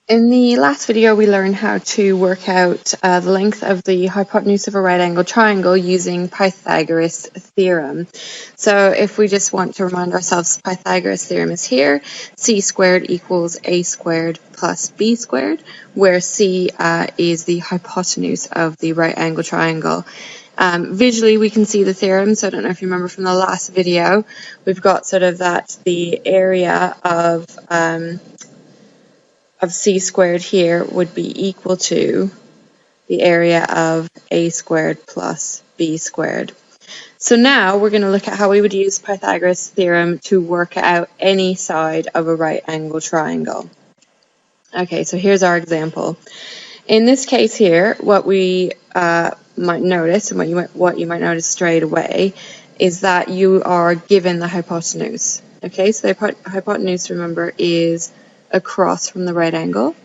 In the last video, we learned how to work out the length of the hypotenuse of a right angle triangle using Pythagoras' theorem. So if we just want to remind ourselves, Pythagoras' theorem is here. C squared equals A squared plus B squared, where C is the hypotenuse of the right angle triangle. Visually, we can see the theorem, so I don't know if you remember from the last video, we've got sort of that the area of C squared here would be equal to the area of A squared plus B squared. So now we're going to look at how we would use Pythagoras' theorem to work out any side of a right angle triangle. Okay, so here's our example. In this case here, what we might notice, and what you might notice straight away, is that you are given the hypotenuse. Okay, so the hypotenuse, remember, is across from the right angle.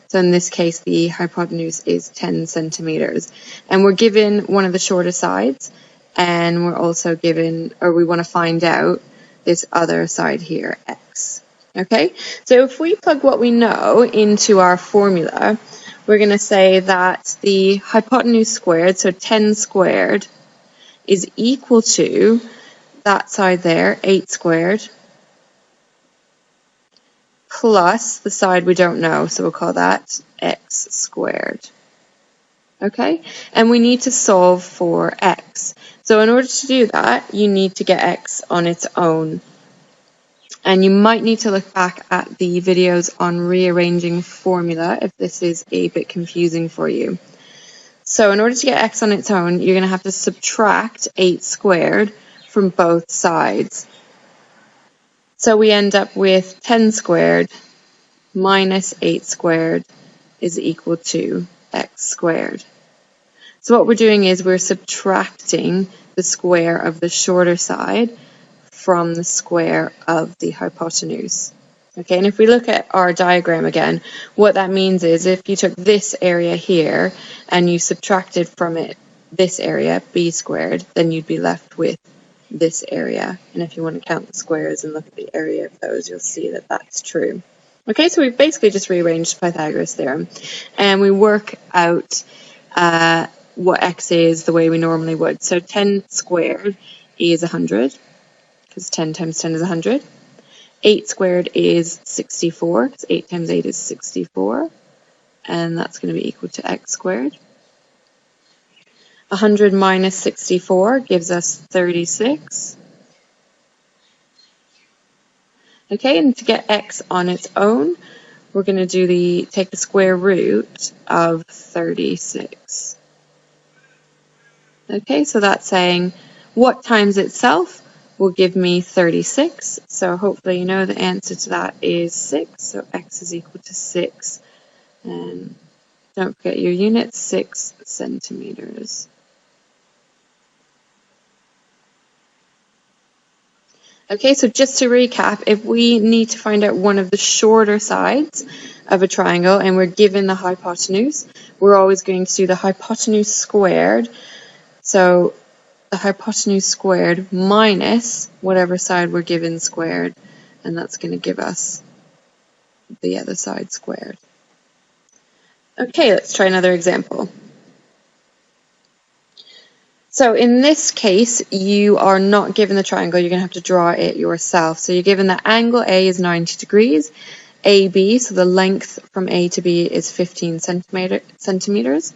So in this case, the hypotenuse is 10 centimeters. And we're given one of the shorter sides, and we're also given, or we want to find out, this other side here, x. Okay, so if we plug what we know into our formula, we're going to say that the hypotenuse squared, so 10 squared, is equal to that side there, 8 squared, plus the side we don't know, so we'll call that x squared. Okay, and we need to solve for x. So in order to do that, you need to get x on its own. And you might need to look back at the videos on rearranging formula if this is a bit confusing for you. So in order to get x on its own, you're going to have to subtract 8 squared from both sides. So we end up with 10 squared minus 8 squared is equal to x squared. So what we're doing is we're subtracting the square of the shorter side from the square of the hypotenuse. Okay, and if we look at our diagram again, what that means is if you took this area here and you subtracted from it this area, b squared, then you'd be left with this area. And if you want to count the squares and look at the area of those, you'll see that that's true. Okay, so we've basically just rearranged Pythagoras' theorem, and we work out what x is the way we normally would. So 10 squared is 100, because 10 times 10 is 100. 8 squared is 64, because 8 times 8 is 64, and that's going to be equal to x squared. 100 minus 64 gives us 36. Okay, and to get x on its own, we're going to take the square root of 36. Okay, so that's saying what times itself will give me 36. So hopefully you know the answer to that is 6. So x is equal to 6. And don't forget your units, 6 centimeters. Okay, so just to recap, if we need to find out one of the shorter sides of a triangle and we're given the hypotenuse, we're always going to do the hypotenuse squared. So the hypotenuse squared minus whatever side we're given squared, and that's going to give us the other side squared. Okay, let's try another example. So in this case, you are not given the triangle, you're going to have to draw it yourself. So you're given that angle A is 90 degrees, AB, so the length from A to B is 15 centimeters,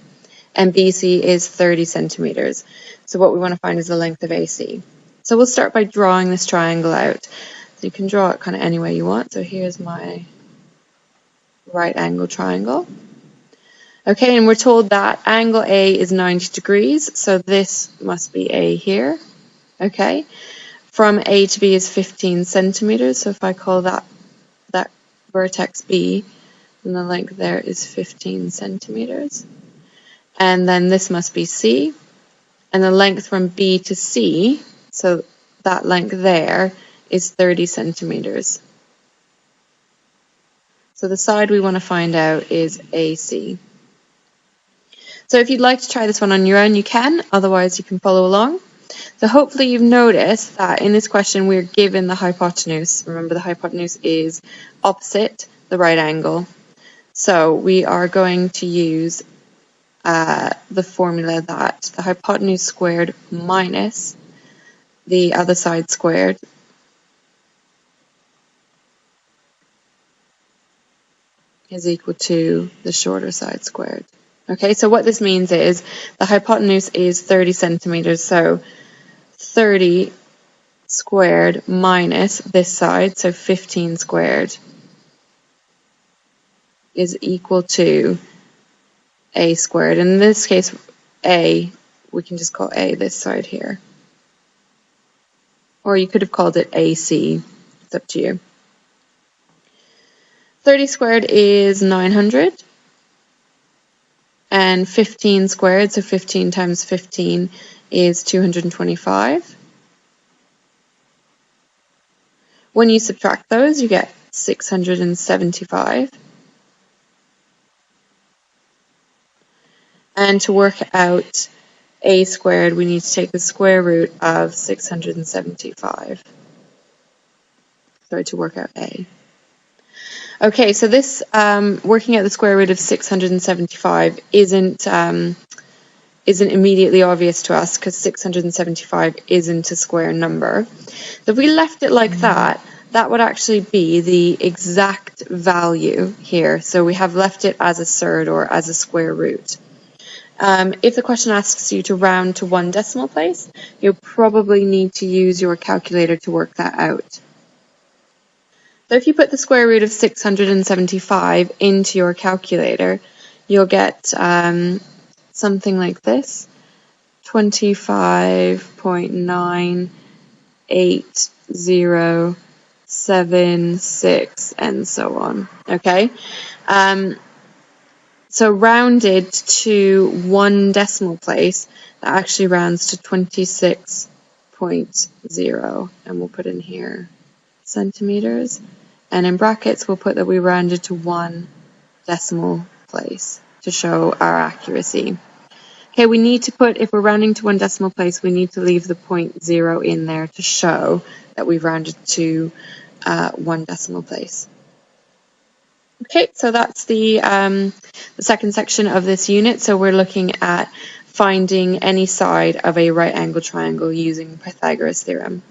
and BC is 30 centimeters. So what we want to find is the length of AC. So we'll start by drawing this triangle out. So you can draw it kind of any way you want. So here's my right angle triangle. Okay, and we're told that angle A is 90 degrees, so this must be A here. Okay, from A to B is 15 centimeters, so if I call that vertex B, then the length there is 15 centimeters. And then this must be C, and the length from B to C, so that length there, is 30 centimeters. So the side we want to find out is AC. So if you'd like to try this one on your own, you can. Otherwise, you can follow along. So hopefully you've noticed that in this question, we're given the hypotenuse. Remember, the hypotenuse is opposite the right angle. So we are going to use the formula that the hypotenuse squared minus the other side squared is equal to the shorter side squared. Okay, so what this means is the hypotenuse is 30 centimeters, so 30 squared minus this side, so 15 squared, is equal to a squared. And in this case, a, we can just call a this side here. Or you could have called it AC. It's up to you. 30 squared is 900. And 15 squared, so 15 times 15 is 225. When you subtract those, you get 675. And to work out a squared, we need to take the square root of 675. Sorry, to work out a. Okay, so this working out the square root of 675 isn't immediately obvious to us because 675 isn't a square number. So if we left it like that, that would actually be the exact value here. So we have left it as a surd or as a square root. If the question asks you to round to one decimal place, you'll probably need to use your calculator to work that out. So if you put the square root of 675 into your calculator, you'll get something like this, 25.98076 and so on. Okay, so rounded to one decimal place, that actually rounds to 26.0, and we'll put in here centimeters, and in brackets we'll put that we rounded to one decimal place to show our accuracy. Okay, we need to put, if we're rounding to one decimal place, we need to leave the 0.0 in there to show that we've rounded to one decimal place. Okay, so that's the second section of this unit. So we're looking at finding any side of a right angle triangle using Pythagoras theorem.